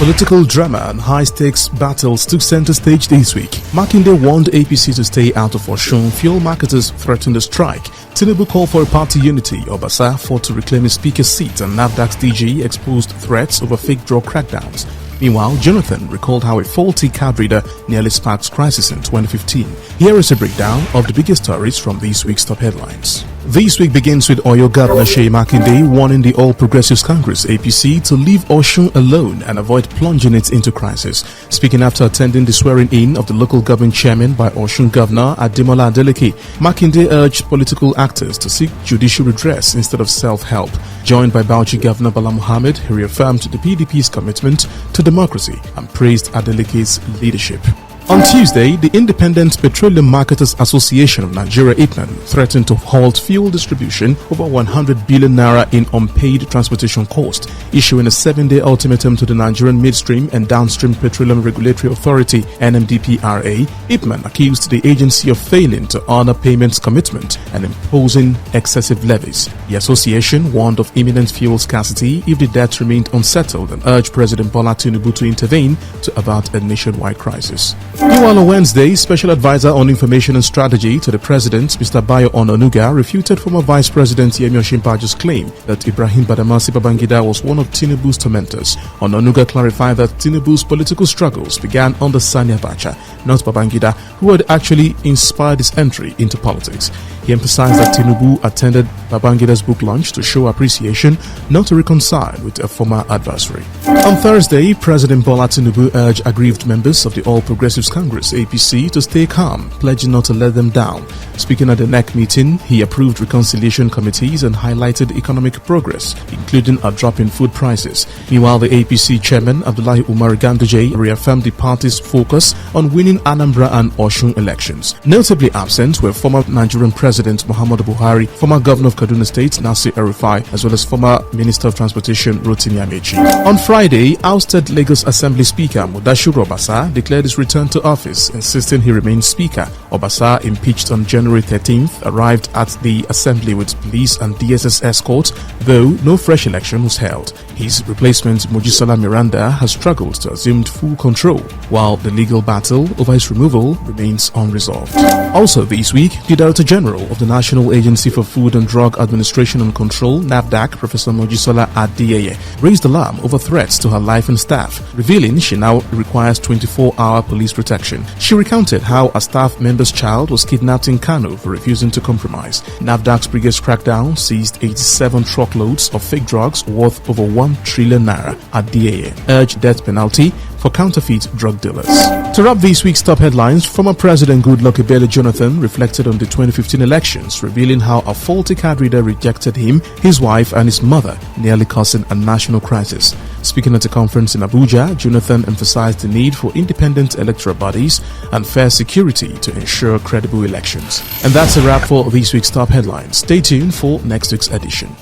Political drama and high-stakes battles took center stage this week. Makinde warned APC to stay out of Osun. Fuel marketers threatened a strike. Tinubu called for a party unity. Obasa fought to reclaim his speaker's seat, and NAFDAC's DG exposed threats over fake drug crackdowns. Meanwhile, Jonathan recalled how a faulty card reader nearly sparked crisis in 2015. Here is a breakdown of the biggest stories from this week's top headlines. This week begins with Oyo Governor Seyi Makinde warning the All Progressives Congress (APC) to leave Osun alone and avoid plunging it into crisis. Speaking after attending the swearing-in of the local government chairman by Osun Governor Ademola Adeleke, Makinde urged political actors to seek judicial redress instead of self-help. Joined by Bauchi Governor Bala Mohammed, he reaffirmed the PDP's commitment to democracy and praised Adeleke's leadership. On Tuesday, the Independent Petroleum Marketers Association of Nigeria (IPMAN) threatened to halt fuel distribution over 100 billion naira in unpaid transportation cost, issuing a 7-day ultimatum to the Nigerian Midstream and Downstream Petroleum Regulatory Authority (NMDPRA). IPMAN accused the agency of failing to honor payments commitment and imposing excessive levies. The association warned of imminent fuel scarcity if the debt remained unsettled and urged President Bola Tinubu to intervene to avert a nationwide crisis. Meanwhile, on Wednesday, Special Advisor on Information and Strategy to the President, Mr. Bayo Onanuga, refuted former Vice President Yemi Osinbajo's claim that Ibrahim Badamasi Babangida was one of Tinubu's tormentors. Onanuga clarified that Tinubu's political struggles began under Sani Abacha, not Babangida, who had actually inspired his entry into politics. He emphasized that Tinubu attended Babangida's book launch to show appreciation, not to reconcile with a former adversary. On Thursday, President Bola Tinubu urged aggrieved members of the All Progressives Congress (APC) to stay calm, pledging not to let them down. Speaking at the NEC meeting, he approved reconciliation committees and highlighted economic progress, including a drop in food prices. Meanwhile, the APC chairman, Abdullahi Umar Ganduje, reaffirmed the party's focus on winning Anambra and Osun elections. Notably absent were former Nigerian President Muhammadu Buhari, former Governor of Kaduna State Nasir El-Rufai, as well as former Minister of Transportation Rotimi Amechi. On Friday, ousted Lagos Assembly Speaker Mudashiru Obasa declared his return to office, insisting he remains Speaker. Obasa, impeached on January 13th, arrived at the Assembly with police and DSS escort, though no fresh election was held. His replacement, Mojisola Miranda, has struggled to assume full control, while the legal battle over his removal remains unresolved. Also this week, the Director General of the National Agency for Food and Drug Administration and Control, NAFDAC, Professor Mojisola Adeyeye, raised alarm over threats to her life and staff, revealing she now requires 24-hour police protection. She recounted how a staff member's child was kidnapped in Kano for refusing to compromise. NAFDAC's biggest crackdown seized 87 truckloads of fake drugs worth over 1 trillion naira. Adeyeye urged death penalty for counterfeit drug dealers. To wrap this week's top headlines, former President Goodluck Ebele Jonathan reflected on the 2015 elections, revealing how a faulty card reader rejected him, his wife and his mother, nearly causing a national crisis. Speaking at a conference in Abuja, Jonathan emphasized the need for independent electoral bodies and fair security to ensure credible elections. And that's a wrap for this week's top headlines. Stay tuned for next week's edition.